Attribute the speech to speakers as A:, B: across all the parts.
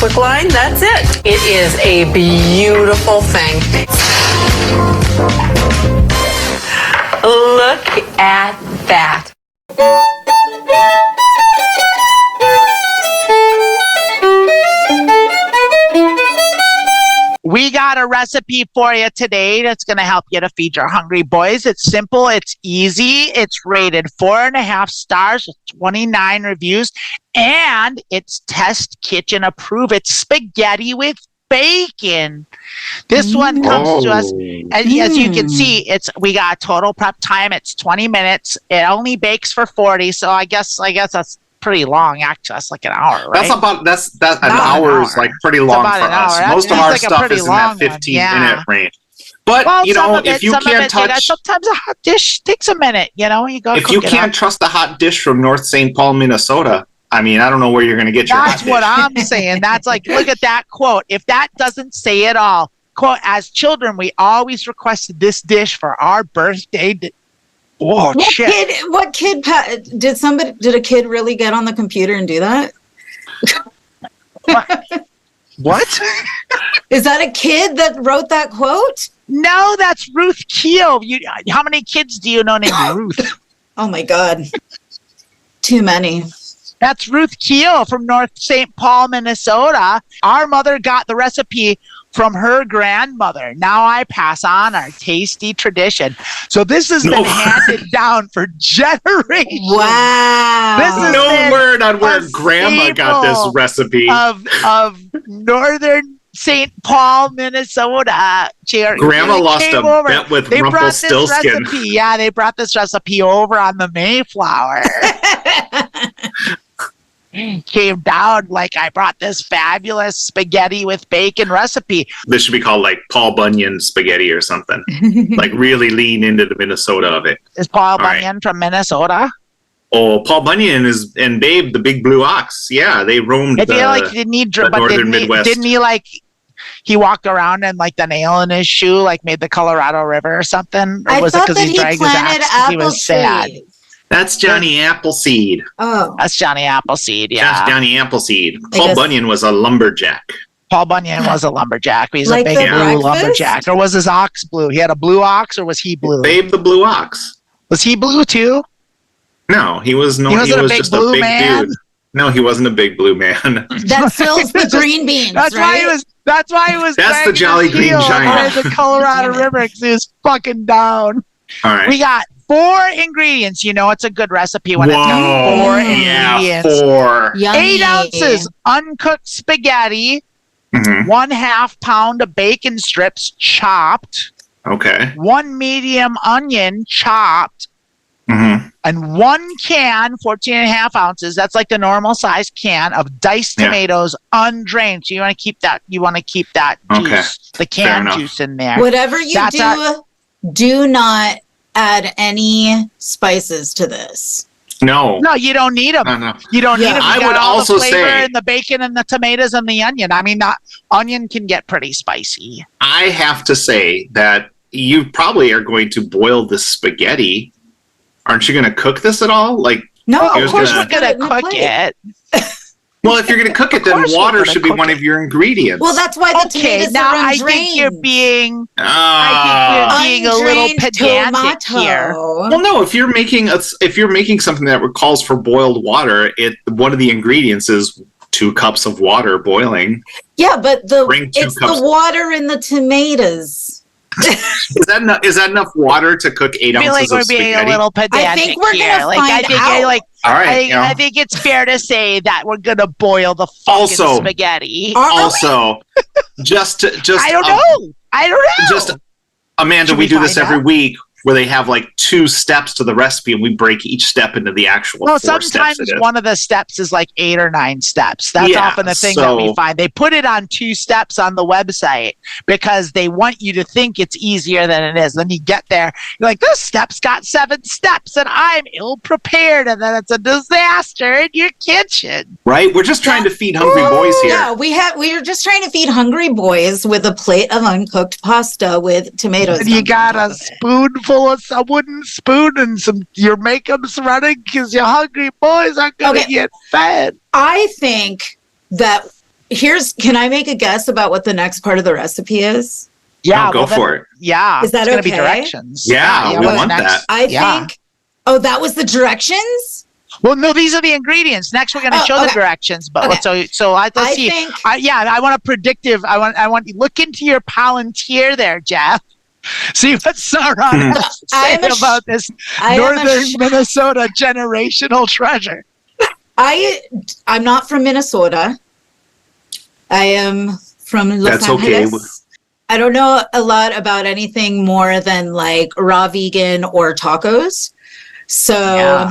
A: quick line, that's it. It is a beautiful thing. Look at that.
B: We got a recipe for you today that's going to help you to feed your hungry boys. It's simple. It's easy. It's rated 4.5 stars with 29 reviews. And it's Test Kitchen approved. It's spaghetti with bacon. This one comes to us, and as you can see, we got total prep time. It's 20 minutes. It only bakes for 40. So I guess that's pretty long. Actually, that's like an hour, right?
C: That's an hour is like pretty long for us. Most of our stuff is in that 15-minute range. But if you can't touch,
B: sometimes a hot dish takes a minute. You go.
C: If you can't trust a hot dish from North St. Paul, Minnesota, I mean, I don't know where you're going to get your hot dish.
B: That's what I'm saying. That's like, look at that quote. If that doesn't say it all, quote, as children, we always requested this dish for our birthday. What kid did a kid really get on the computer and do that?
C: What?
D: Is that a kid that wrote that quote?
B: No, that's Ruth Keel. How many kids do you know named Ruth?
D: Oh my God. Too many.
B: That's Ruth Keel from North St. Paul, Minnesota. Our mother got the recipe from her grandmother. Now I pass on our tasty tradition. So this has been handed down for generations.
D: Wow.
B: This is
C: no word on where grandma got this recipe.
B: Of Northern St. Paul, Minnesota.
C: Grandma lost a bet with Rumpelstiltskin.
B: Yeah, they brought this recipe over on the Mayflower. Came down like, I brought this fabulous spaghetti with bacon recipe.
C: This should be called like Paul Bunyan spaghetti or something. Like really lean into the Minnesota of it.
B: Is Paul Bunyan from Minnesota?
C: Oh, Paul Bunyan and Babe, the Big Blue Ox. Yeah, they roamed the northern Midwest.
B: Didn't he he walked around and like the nail in his shoe like made the Colorado River or something? Or was it because he dragged his axe because he was sad?
C: That's Johnny Appleseed.
D: Oh.
B: That's Johnny Appleseed, yeah.
C: That's Johnny Appleseed. Paul Bunyan was a lumberjack.
B: Paul Bunyan was a lumberjack. He's
D: like
B: a big blue lumberjack. Or was his ox blue? He had a blue ox or was he blue?
C: Babe the Blue Ox.
B: Was he blue too?
C: No, he was just a big dude. No, he wasn't a big blue man.
D: That fills the green beans.
B: That's
D: right?
B: why he was.
C: That's the Jolly Green Giant.
B: The Colorado River because he was fucking down.
C: All right.
B: We got 4 ingredients. It's a good recipe when it's got 4 ingredients.
C: Yeah, 4.
B: 8 ounces uncooked spaghetti. 1/2 pound of bacon strips chopped.
C: Okay.
B: 1 medium onion chopped. And 1 can, 14.5 ounces. That's like the normal size can of diced tomatoes, undrained. So you want to keep that. Juice, the canned juice in there.
D: Whatever you do not add any spices to this.
C: No,
B: you don't need them.
C: No.
B: You don't need them.
C: I would also say,
B: and the bacon and the tomatoes and the onion. I mean, onion can get pretty spicy.
C: I have to say that you probably are going to boil the spaghetti. Aren't you going to cook this at all?
B: No, of course we're going to cook it.
C: Well, if you're going to cook it, then water should be one of your ingredients.
D: Well, that's why the tomatoes are undrained.
B: I think you're being a little pedantic here.
C: Well, no, if you're making something that calls for boiled water, one of the ingredients is 2 cups of water boiling.
D: Yeah, but it's the water in the tomatoes.
C: Is that enough water to cook 8 ounces of spaghetti? I feel like we're being
B: a little pedantic.
D: I think we're going to find out.
C: All right,
B: I think it's fair to say that we're going to boil the fucking spaghetti.
C: Also, just
B: I don't know.
C: Just Amanda, we do this every week where they have 2 steps to the recipe and we break each step into the actual 4 steps.
B: Sometimes one of the steps is 8 or 9 steps. That's often the thing that we find. They put it on 2 steps on the website because they want you to think it's easier than it is. Then you get there, you're like, this step's got 7 steps and I'm ill-prepared, and then it's a disaster in your kitchen.
C: Right? We're just trying to feed hungry boys here.
D: Yeah, we are just trying to feed hungry boys with a plate of uncooked pasta with tomatoes.
B: And you got a spoonful of a wooden spoon and your makeup's running because your hungry boys aren't going to get fed.
D: I think that Can I make a guess about what the next part of the recipe is?
B: Yeah,
C: go for it.
B: Yeah,
D: Is that
B: it's gonna be
D: okay?
B: directions.
C: Yeah, we
B: what's
C: want
B: next?
C: that.
D: I think. Oh, that was the directions?
B: Well, no, these are the ingredients. Next, we're going to show the directions. But let's see. I want a predictive. I want you look into your Palantir there, Jeff. See what Sauron has to say about this northern Minnesota generational treasure.
D: I'm not from Minnesota. I am from Los Angeles.
C: Okay.
D: I don't know a lot about anything more than like raw vegan or tacos. So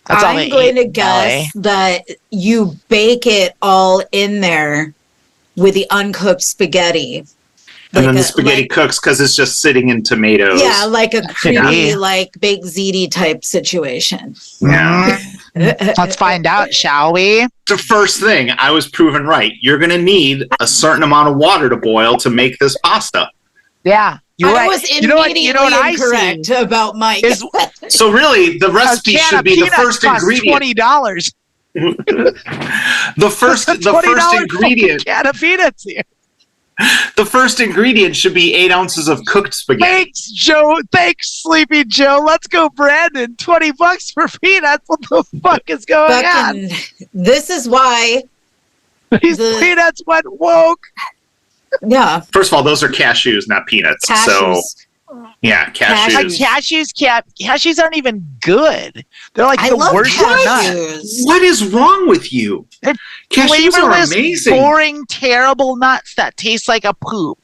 D: I'm going to guess that you bake it all in there with the uncooked spaghetti.
C: And then the spaghetti cooks because it's just sitting in tomatoes.
D: Yeah, like a creamy, like baked ziti type situation.
C: Yeah.
B: Let's find out, shall we?
C: The first thing, I was proven right. You're going to need a certain amount of water to boil to make this pasta.
B: Yeah.
D: I was immediately incorrect about my...
C: So really, the recipe should be the first ingredient.
B: $20.
C: The first ingredient.
B: Can of peanuts here.
C: The first ingredient should be 8 ounces of cooked spaghetti.
B: Thanks, Joe. Thanks, Sleepy Joe. Let's go, Brandon. $20 for peanuts. What the fuck is going on?
D: This is why
B: these peanuts went woke.
D: Yeah.
C: First of all, those are cashews, not peanuts.
D: Cashews.
C: So, yeah, cashews.
B: Cashews aren't even good. They're like the worst nuts.
C: What is wrong with you? Cashews are amazing.
B: Boring, terrible nuts that taste like a poop.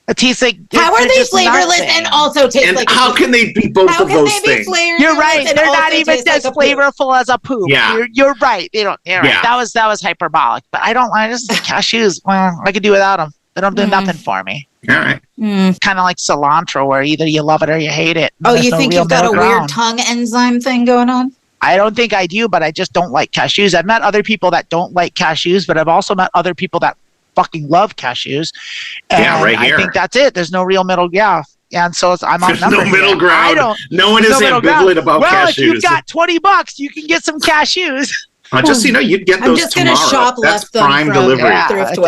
B: It tastes like
D: how are they flavorless and also taste like?
C: How can they be both of those things?
B: You're right. They're not even as flavorful as a poop.
C: Yeah.
B: You're right. They don't. You're right. That was hyperbolic. But I just cashews. Well, I could do without them. They don't do nothing for me.
C: All right.
B: Kind of like cilantro, where either you love it or you hate it.
D: Oh, you think you've got a weird tongue enzyme thing going on?
B: I don't think I do, but I just don't like cashews. I've met other people that don't like cashews, but I've also met other people that fucking love cashews. And
C: right here.
B: I think that's it. There's no real middle. Yeah. And so I'm on
C: no middle ground. No one is ambivalent about cashews. Well, if you've
B: got $20, you can get some cashews.
C: Just so you know, you'd get those
D: I'm just
C: tomorrow.
D: Shoplift
C: that's
D: them
C: prime delivery.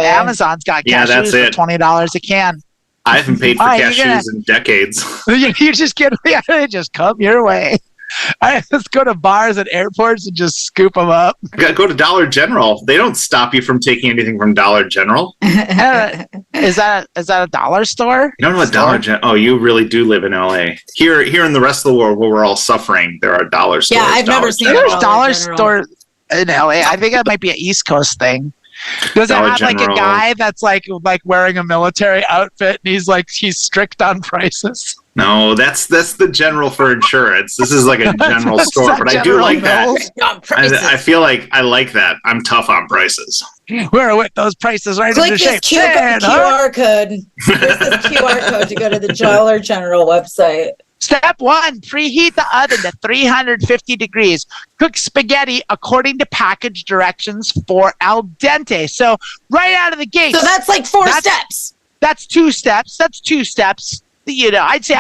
B: Amazon's got cashews for $20 a can.
C: I haven't paid for cashews in decades.
B: You they just come your way. I just go to bars and airports and just scoop them up.
C: Go to Dollar General. They don't stop you from taking anything from Dollar General.
B: Is that a dollar store?
C: You don't know what Dollar General? Oh, you really do live in LA. Here in the rest of the world where we're all suffering, there are dollar stores.
D: Yeah, I've never seen
B: a dollar store in LA. I think that might be an East Coast thing. Does it have like a guy that's like wearing a military outfit and he's strict on prices?
C: No, that's the general for insurance. This is like a general store, but I do like that. I feel like I like that. I'm tough on prices.
B: We're with those prices right
D: Click
B: into shape.
D: QR code. This is QR code to go to the Dollar General website.
B: Step 1, preheat the oven to 350 degrees. Cook spaghetti according to package directions for al dente. So right out of the gate.
D: So that's like 4 steps.
B: That's 2 steps. You know, I'd say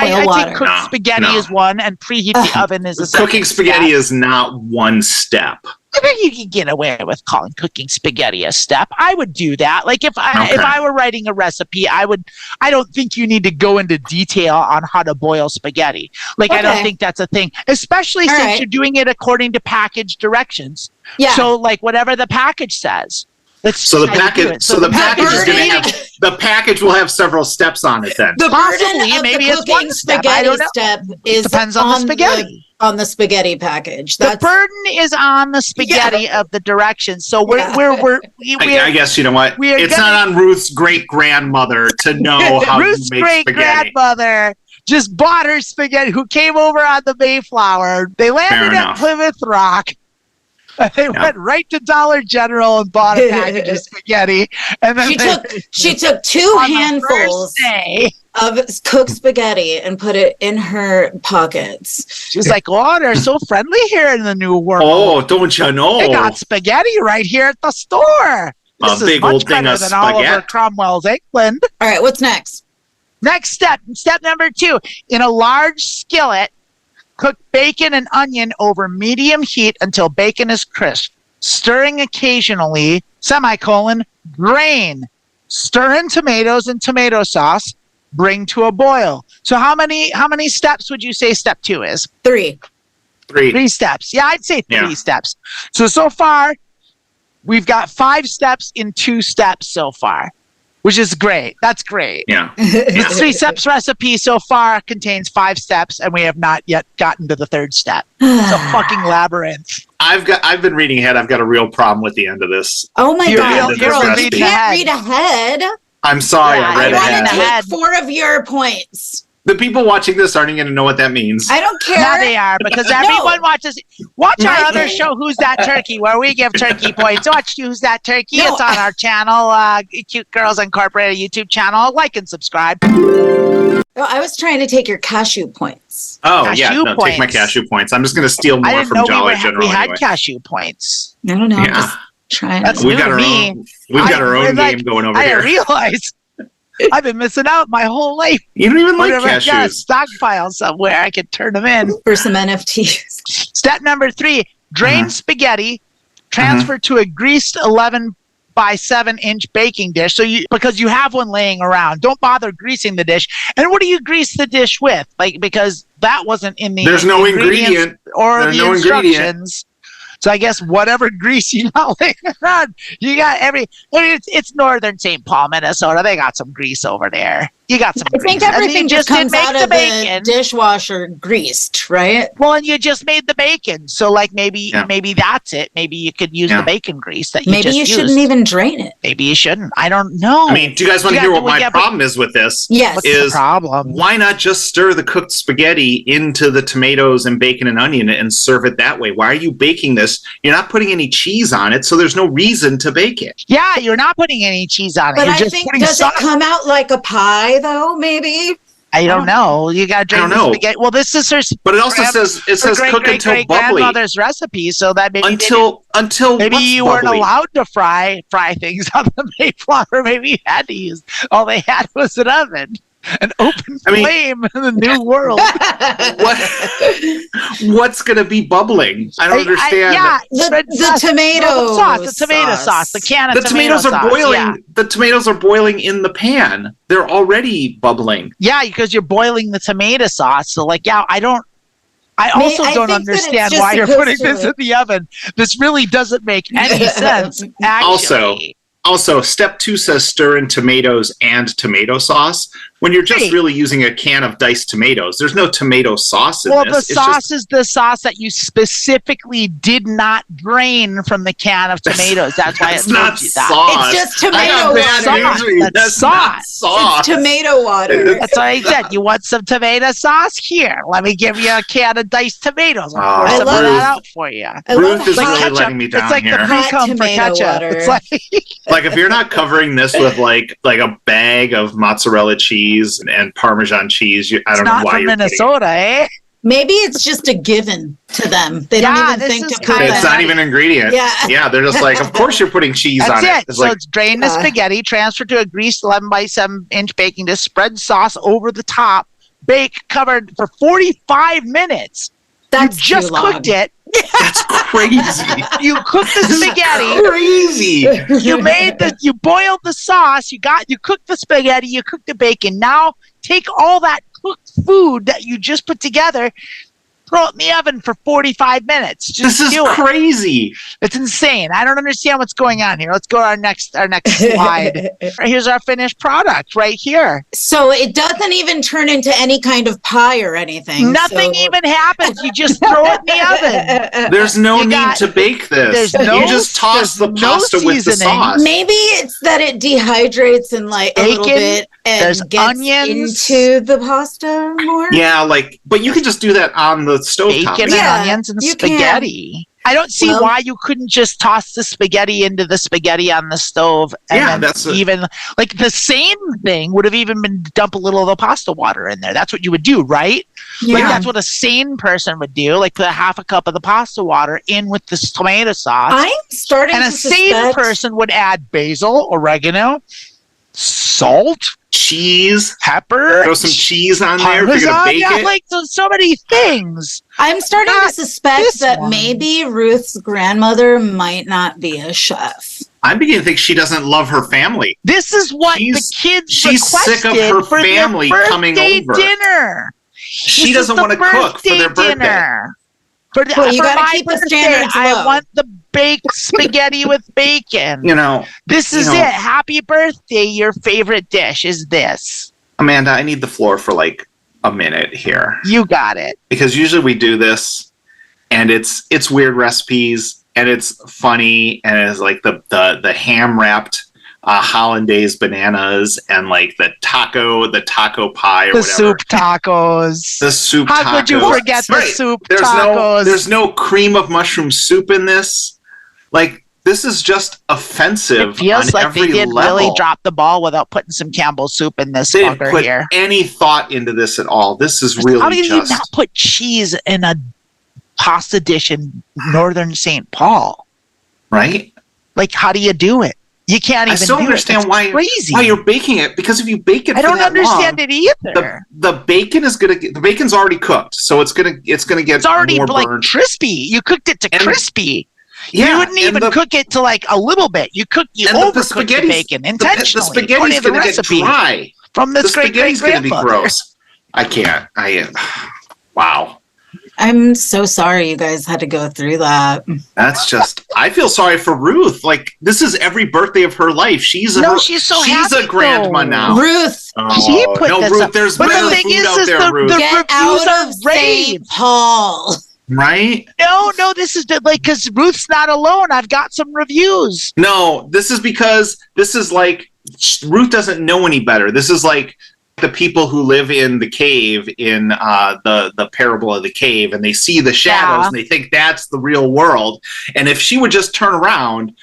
B: cooked spaghetti is 1 and preheat the oven is a second.
C: Cooking spaghetti is not 1 step.
B: I think you can get away with calling cooking spaghetti a step. I would do that. Like if I were writing a recipe, I don't think you need to go into detail on how to boil spaghetti. Like I don't think that's a thing, especially since you're doing it according to package directions. Yeah. So like whatever the package says.
C: So the package will have several steps on it then.
D: The burden of the cooking spaghetti step is
B: depends on the spaghetti.
D: On the spaghetti package.
B: The burden is on the spaghetti of the directions. So
C: I guess you know what? It's not on Ruth's great grandmother to know how
B: Ruth's
C: to make
B: great grandmother just bought her spaghetti. Who came over on the Mayflower? They landed at Plymouth Rock. They went right to Dollar General and bought a package of spaghetti. And then
D: she took 2 handfuls of cooked spaghetti and put it in her pockets.
B: She's like, "Oh, they're so friendly here in the New World.
C: Oh, don't you know?
B: They got spaghetti right here at the store. This is much better than Oliver Cromwell's England."
D: All right, what's next?
B: Next step number 2. In a large skillet, cook bacon and onion over medium heat until bacon is crisp. stirring occasionally, semicolon, drain. Stir in tomatoes and tomato sauce, bring to a boil. So how many steps would you say step 2 is?
D: 3.
B: 3 steps. Yeah, I'd say 3 steps. So far, we've got 5 steps in 2 steps so far, which is great. That's great.
C: Yeah.
B: The 3 steps recipe so far contains 5 steps, and we have not yet gotten to the 3rd step. It's a fucking labyrinth.
C: I've been reading ahead. I've got a real problem with the end of this.
D: Oh my God, girl, you
C: recipe.
D: can't read ahead.
C: I'm sorry, I read
D: I
C: ahead.
D: want to take 4 of your points.
C: The people watching this aren't even going to know what that means.
D: I don't care.
B: Now they are, because everyone watches. Watch our other show, Who's That Turkey, where we give turkey points. Watch Who's That Turkey. It's on our channel, Cute Girls Incorporated YouTube channel. Like and subscribe.
D: Oh, I was trying to take your cashew points.
C: Oh,
B: Cashew
C: take my
B: points.
C: cashew points. I'm just going to steal
B: I
C: more
B: didn't
C: from
B: know
C: Jolly General
B: we had
C: anyway.
B: cashew points.
D: I don't know. I'm
C: Yeah.
D: just trying.
B: That's
C: We've
B: new
C: got
B: to
C: our
B: me.
C: own. We've got our own game going over
B: I
C: here.
B: didn't realize. I've been missing out my whole life.
C: You don't even like
B: Whenever I got a
C: cashews.
B: stockpile somewhere, I could turn them in.
D: for some NFTs.
B: Step number 3, drain spaghetti, transfer to a greased 11 by 7 inch baking dish. So because you have one laying around, don't bother greasing the dish. And what do you grease the dish with? Because that wasn't in the
C: There's no
B: ingredients
C: ingredient.
B: or
C: There's
B: the
C: no
B: instructions.
C: ingredient.
B: So I guess whatever grease you got laying around, you got it's northern St. Paul, Minnesota. They got some grease over there. You got some
D: I
B: grease.
D: think
B: And
D: everything
B: you
D: just comes
B: didn't make
D: out
B: the
D: of the
B: bacon.
D: dishwasher greased, right?
B: Well, and you just made the bacon. So maybe that's it. Maybe you could use the bacon grease that you
D: Maybe
B: just
D: you
B: used.
D: shouldn't even drain it.
B: Maybe you shouldn't. I don't know.
C: I mean, do you guys want to hear what my problem is with this?
D: Yes.
B: What's the problem?
C: Why not just stir the cooked spaghetti into the tomatoes and bacon and onion and serve it that way? Why are you baking this? You're not putting any cheese on it, so there's no reason to bake it.
B: Yeah, you're not putting any cheese on it.
D: But
B: You're
D: I
B: just
D: think,
B: putting
D: does
B: sauce.
D: it come out like a pie, though, maybe?
B: I don't know. You got to drain the spaghetti. Well, this is her.
C: But it also says cook until bubbly.
B: Grandmother's recipe, so that maybe
C: until
B: maybe you weren't allowed to fry things on the Mayflower. Maybe you had to use all they had was an oven, an open flame in the new world.
C: What's going to be bubbling? I don't understand.
D: The tomato
B: sauce, the tomato sauce, the can of
C: the
B: tomato
C: tomatoes are
B: sauce,
C: boiling.
B: yeah.
C: The tomatoes are boiling in the pan. They're already bubbling.
B: Yeah, because you're boiling the tomato sauce. So, I also don't understand why you're putting this in the oven. This really doesn't make any sense, actually.
C: Also, step 2 says stir in tomatoes and tomato sauce. When you're just really using a can of diced tomatoes, there's no tomato sauce in this.
B: Well, the sauce is the sauce that you specifically did not drain from the can of tomatoes. That's why it's not
C: sauce.
D: It's just tomato water.
B: That's sauce.
C: Sauce.
D: It's tomato water.
B: That's what I said. You want some tomato sauce? Here, let me give you a can of diced tomatoes. I'll pour some of that out for you.
C: Ruth is really letting me down
B: it's like
C: here.
B: The pre-cum for ketchup. It's
C: like if you're not covering this with like a bag of mozzarella cheese and Parmesan cheese, I don't know why you're
B: Minnesota, eh?
D: Maybe it's just a given to them. They don't even think to put
C: it's not even an ingredient. Yeah, they're just like, of course you're putting cheese on it.
B: That's it. It's drain the spaghetti, transfer to a greased 11 by 7 inch baking dish, spread sauce over the top, bake covered for 45 minutes.
D: That's
B: you just cooked it.
C: That's crazy.
B: You cooked the spaghetti.
C: Crazy.
B: You boiled the sauce. You cooked the spaghetti. You cooked the bacon. Now take all that cooked food that you just put together, throw it in the oven for 45 minutes.
C: This is crazy.
B: It's insane. I don't understand what's going on here. Let's go to our next slide. Here's our finished product right here.
D: So it doesn't even turn into any kind of pie or anything.
B: Nothing even happens. You just throw it in the oven.
C: There's no need to bake this. You just toss the pasta with the sauce.
D: Maybe it's that it dehydrates and a little bit and gets
B: onions
D: into the pasta more.
C: Yeah, but you can just do that on the stovetop.
B: Bacon and onions and spaghetti. I don't see why you couldn't just toss the spaghetti into the spaghetti on the stove. And the same thing would have even been dump a little of the pasta water in there. That's what you would do, right? Yeah. That's what a sane person would do. Put a half a cup of the pasta water in with the tomato sauce.
D: I'm starting
B: and
D: to
B: a sane person would add basil, oregano, salt,
C: cheese,
B: pepper,
C: throw some cheese on there if you're
B: Parmesan.
C: gonna bake it.
B: Like so many things.
D: I'm starting to suspect
B: this
D: that
B: one.
D: maybe Ruth's grandmother might not be a chef.
C: I'm beginning to think she doesn't love her family.
B: This is what the kids
C: she's sick of
B: requested
C: her
B: for
C: family
B: their
C: coming
B: birthday
C: over.
B: dinner.
C: She doesn't want to cook for their birthday.
B: Dinner.
D: Well, you
B: for
D: gotta
B: my
D: keep the
B: birthday,
D: standards
B: I
D: low.
B: want the baked spaghetti with bacon. This is it. Happy birthday. Your favorite dish is this.
C: Amanda, I need the floor for like a minute here.
B: You got it.
C: Because usually we do this and it's weird recipes and it's funny and it's like the ham wrapped hollandaise bananas and like the taco pie or
B: the
C: whatever.
B: soup tacos.
C: The soup
B: How
C: tacos.
B: could you forget the soup
C: there's
B: tacos?
C: There's no cream of mushroom soup in this. Like, this is just offensive.
B: It feels
C: on
B: like
C: every
B: they did
C: level.
B: really drop the ball without putting some Campbell's soup in this
C: They didn't
B: fucker
C: put
B: here.
C: any thought into this at all. This is really
B: How do you
C: just
B: not put cheese in a pasta dish in northern St. Paul?
C: Right?
B: Like, how do you do it? You can't even.
C: I still
B: do
C: understand
B: it.
C: why you're baking it, because if you bake it,
B: I
C: for
B: don't
C: that
B: understand
C: long,
B: it either.
C: The bacon is gonna get, the bacon's already cooked, so it's gonna get
B: It's already
C: more
B: like
C: burned.
B: crispy. You cooked it to crispy.
C: Yeah,
B: you wouldn't even cook it to like a little bit. You overcooked the bacon intentionally.
C: The spaghetti's
B: going
C: gonna get dry.
B: From
C: The
B: this great
C: spaghetti's gonna be
B: grandmother.
C: gross. I can't. Wow.
D: I'm so sorry you guys had to go through that.
C: That's just, I feel sorry for Ruth. Like, this is every birthday of her life. She's so
B: happy,
C: a grandma
B: though.
C: now.
D: Ruth.
B: She put
C: no,
B: this
C: Ruth,
B: up.
C: there's
B: But
C: better
B: the thing
C: food
B: is
C: out there, Ruth.
B: the
D: Get
B: reviews
D: out
B: are
D: of St.
B: rave.
D: Paul.
C: Right?
B: No, this is like, because Ruth's not alone. I've got some reviews.
C: No, this is because this is like, Ruth doesn't know any better. This is like the people who live in the cave in the parable of the cave, and they see the shadows and they think that's the real world. And if she would just turn around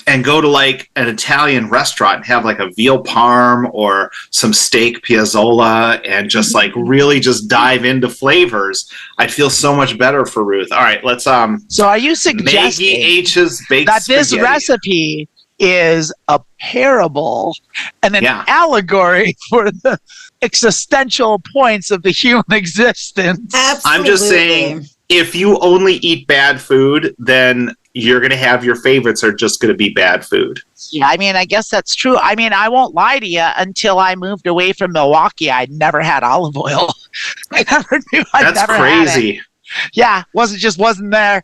C: and go to like an Italian restaurant and have like a veal parm or some steak piazzolla and just like really just dive into flavors, I'd feel so much better for Ruth. All right, let's
B: So are you suggesting
C: Maggie H's baked
B: that this
C: spaghetti.
B: recipe is a parable and an allegory for the existential points of the human existence?
D: Absolutely.
C: I'm just saying, if you only eat bad food, then you're going to have your favorites are just going to be bad food.
B: Yeah, I mean, I guess that's true. I mean, I won't lie to you. Until I moved away from Milwaukee, I never had olive oil. I never knew.
C: That's
B: never
C: crazy.
B: Had it. Yeah, wasn't there.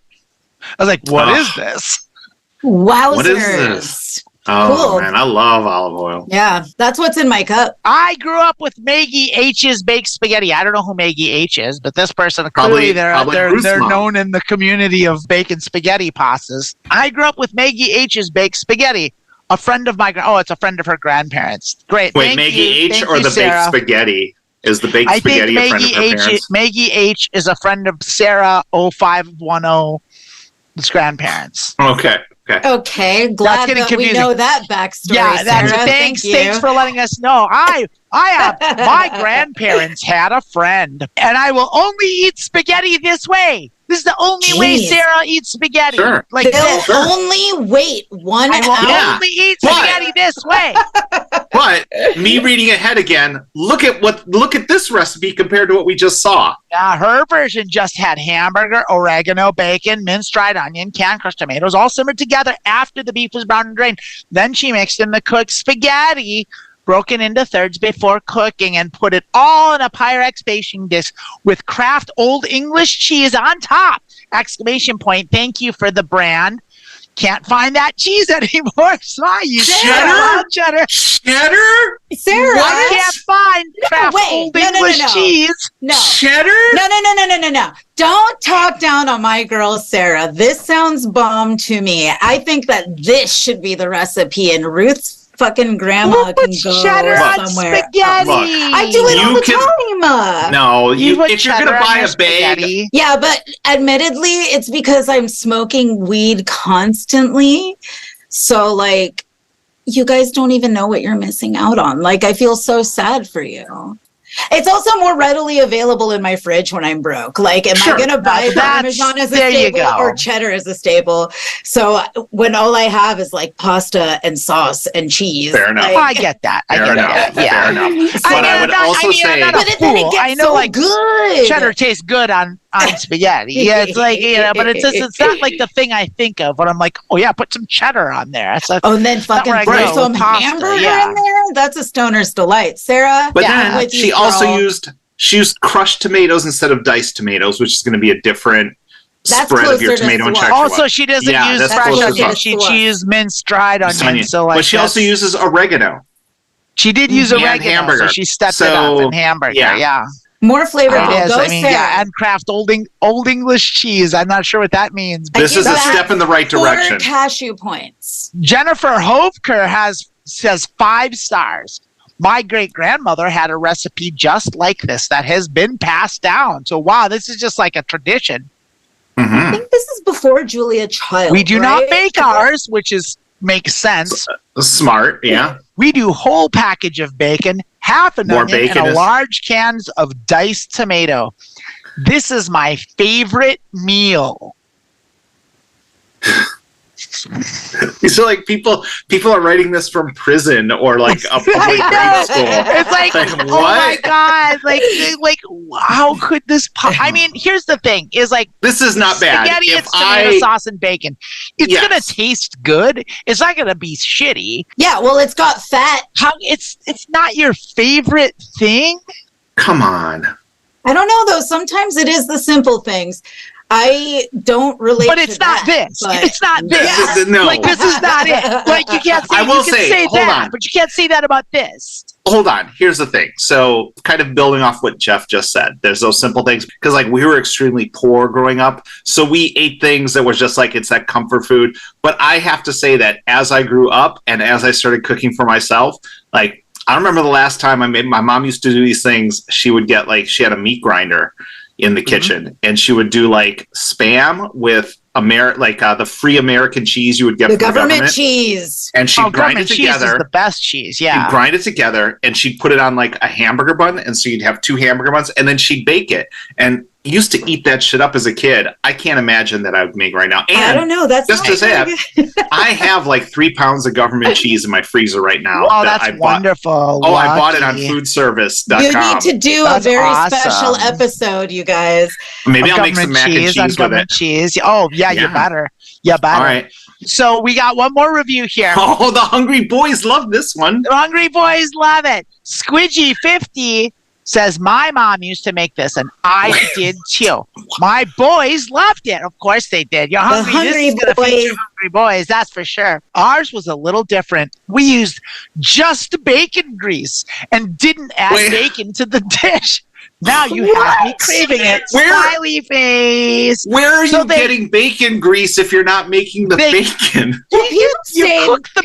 B: I was like, what is this?
D: Wowzers.
C: What is this? Oh,
D: Cool.
C: man, I love olive oil.
D: Yeah, that's what's in my cup.
B: I grew up with Maggie H's baked spaghetti. I don't know who Maggie H is, but this person clearly they're
C: Ruth's mom.
B: known in the community of bacon spaghetti pastas. I grew up with Maggie H's baked spaghetti. A friend of my it's a friend of her grandparents. Great.
C: Wait, Maggie H or the
B: Sarah.
C: baked spaghetti? Is the baked spaghetti a friend of her parents?
B: Maggie H is a friend of Sarah 0510's grandparents.
D: Okay, glad that we know that backstory.
B: Yeah, that's
D: Sarah.
B: thanks
D: Thank you.
B: for letting us know. I have my grandparents had a friend, and I will only eat spaghetti this way. This is the only way Sarah eats spaghetti.
C: Sure.
B: Like
D: They'll only wait 1 hour.
B: I will only eat spaghetti this way.
C: But me reading ahead again, look at this recipe compared to what we just saw.
B: Yeah, her version just had hamburger, oregano, bacon, minced dried onion, canned crushed tomatoes, all simmered together after the beef was browned and drained. Then she mixed in the cooked spaghetti, broken into thirds before cooking, and put it all in a Pyrex baking dish with Kraft Old English cheese on top! Exclamation point. Thank you for the brand. Can't find that cheese anymore. So I use cheddar.
C: Cheddar?
D: Sarah,
B: I can't find Kraft Old English cheese.
D: No.
C: Cheddar?
D: No. Don't talk down on my girl, Sarah. This sounds bomb to me. I think that this should be the recipe, and Ruth's fucking grandma can go
B: cheddar on
D: somewhere.
B: spaghetti.
D: I do it all the time.
C: No,
B: put
C: if you're going
B: cheddar
C: to
B: on
C: buy
B: your
C: a bag.
B: spaghetti.
D: Yeah, but admittedly, it's because I'm smoking weed constantly. So, like, you guys don't even know what you're missing out on. Like, I feel so sad for you. It's also more readily available in my fridge when I'm broke. Like, am I going to buy Parmesan as a staple or cheddar as a staple? So when all I have is like pasta and sauce and cheese.
C: Fair enough.
D: Like,
B: I get that.
C: Fair enough. But I would also say,
D: but then it gets so good.
B: Cheddar tastes good on spaghetti. Yeah, it's like, but it's not like the thing I think of when I'm like, oh yeah, put some cheddar on there.
D: And then fucking throw some hamburger in there. That's a stoner's delight, Sarah.
C: But then she also used crushed tomatoes instead of diced tomatoes, which is going to be a different spread of your tomato and cheddar.
B: Also, she doesn't use fresh onions. She used minced dried onions. So
C: but she also uses oregano.
B: She did use oregano, so she stepped it up in hamburger. Yeah.
D: More flavorful.
B: And Kraft Old English cheese. I'm not sure what that means.
C: This is a step in the right direction.
D: 4 cashew points.
B: Jennifer Hovker says 5 stars. My great-grandmother had a recipe just like this that has been passed down. So, wow, this is just like a tradition.
C: Mm-hmm.
D: I think this is before Julia Child.
B: We do not make ours, which makes sense.
C: Smart, yeah.
B: We do whole package of bacon, half an onion, and a large cans of diced tomato. This is my favorite meal.
C: These are like people are writing this from prison or like a public grade school.
B: It's like
C: what?
B: Oh my god! Like how could this? I mean, here's the thing: is like
C: this is not bad.
B: Spaghetti, it's tomato sauce and bacon. It's gonna taste good. It's not gonna be shitty.
D: Yeah, well, it's got fat.
B: It's not your favorite thing?
C: Come on.
D: I don't know though. Sometimes it is the simple things. I don't relate
B: but it's
D: to
B: not
D: that,
B: this. It's not this.
C: Yeah. No.
B: Like, this is not it. Like, you can't say, that, but you can't say that about this.
C: Hold on. Here's the thing. So, kind of building off what Jeff just said, there's those simple things. Because, like, we were extremely poor growing up. So, we ate things that was just like, it's that comfort food. But I have to say that as I grew up and as I started cooking for myself, like, I remember the last time my mom used to do these things. She would get, like, she had a meat grinder in the kitchen, and she would do like Spam with the free American cheese you would get
D: the
C: from
D: government cheese,
C: and she'd grind it
B: cheese
C: together.
B: Is the best cheese, yeah.
C: She'd grind it together, and she'd put it on like a hamburger bun, and so you'd have 2 hamburger buns, and then she'd bake it. And used to eat that shit up as a kid. I can't imagine that I would make right now. And
D: I don't know. That's
C: just to say, I have like 3 pounds of government cheese in my freezer right now.
B: Oh, that's wonderful.
C: Oh, I bought it on foodservice.com.
D: You need to do a very special episode, you guys.
C: Maybe I'll make some mac and cheese with it.
B: Cheese. Oh, yeah, you better. You better. All right. So we got one more review here.
C: Oh, the Hungry Boys love this one.
B: The Hungry Boys love it. Squidgy50 says, my mom used to make this, and I did too. My boys loved it. Of course they did. You're hungry. This is going to feature Hungry Boys, that's for sure. Ours was a little different. We used just bacon grease and didn't add bacon to the dish. Now you have me craving it. Smiley face.
C: Where are you getting bacon grease if you're not making the bacon?
B: You cook the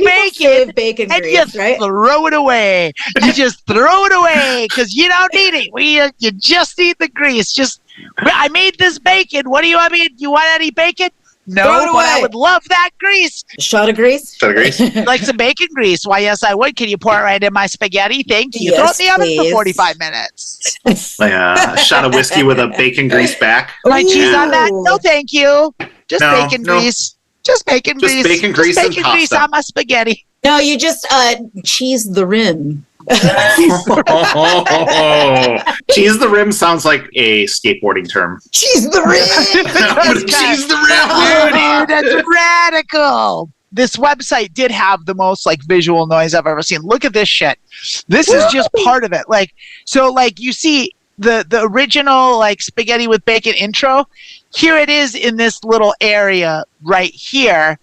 B: bacon and
D: grease,
B: you throw it away. You just throw it away because you don't need it. You just need the grease. I made this bacon. What do you want me? You want any bacon? No, but I would love that grease.
D: Shot of grease?
C: Shot of grease?
B: Like some bacon grease. Why, yes, I would. Can you pour it right in my spaghetti? Thank you. Throw it in the oven for 45 minutes.
C: Like a shot of whiskey with a bacon grease back.
B: My cheese on that? No, thank you. Just bacon grease. Just bacon grease.
C: Just bacon grease and pasta.
B: Grease on my spaghetti.
D: No, you just cheese the rim.
C: Cheese the rim sounds like a skateboarding term.
D: Cheese the rim.
C: Cheese the rim.
B: Dude, that's radical. This website did have the most like visual noise I've ever seen. Look at this shit. This is just part of it. Like, so like you see the original like spaghetti with bacon intro. Here it is in this little area right here.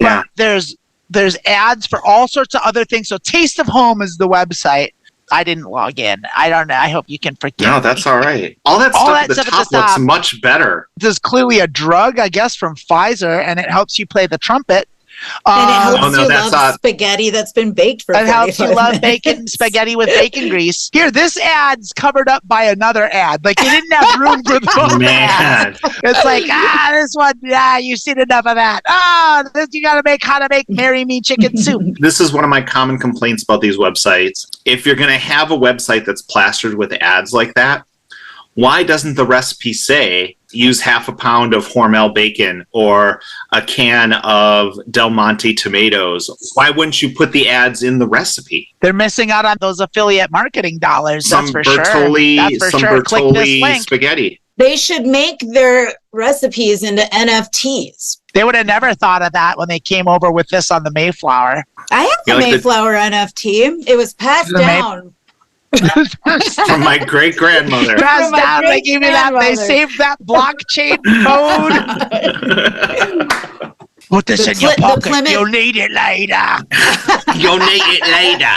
C: Yeah.
B: But there's ads for all sorts of other things. So Taste of Home is the website. I didn't log in. I don't know. I hope you can forgive me.
C: No, that's all right. All that stuff at the top looks much better.
B: There's clearly a drug, I guess, from Pfizer, and it helps you play the trumpet.
D: And it helps you love spaghetti that's been baked for 45 minutes. It helps you love
B: bacon spaghetti with bacon grease. Here, this ad's covered up by another ad. Like, you didn't have room for both ads. It's like, this one, you've seen enough of that. This, you got to make how to make Marry Me chicken soup.
C: This is one of my common complaints about these websites. If you're going to have a website that's plastered with ads like that, why doesn't the recipe say use half a pound of Hormel bacon or a can of Del Monte tomatoes? Why wouldn't you put the ads in the recipe?
B: They're missing out on those affiliate marketing dollars.
C: Some
B: that's for
C: Bertolli,
B: sure. That's for
C: some
B: sure.
C: Bertolli spaghetti.
D: They should make their recipes into NFTs.
B: They would have never thought of that when they came over with this on the Mayflower.
D: I have the Mayflower NFT. It was passed down.
C: From my great grandmother.
B: Passed down. They gave me that. They saved that blockchain code. Put this in your pocket. You'll need it later.
C: You'll need it later.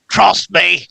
B: Trust me.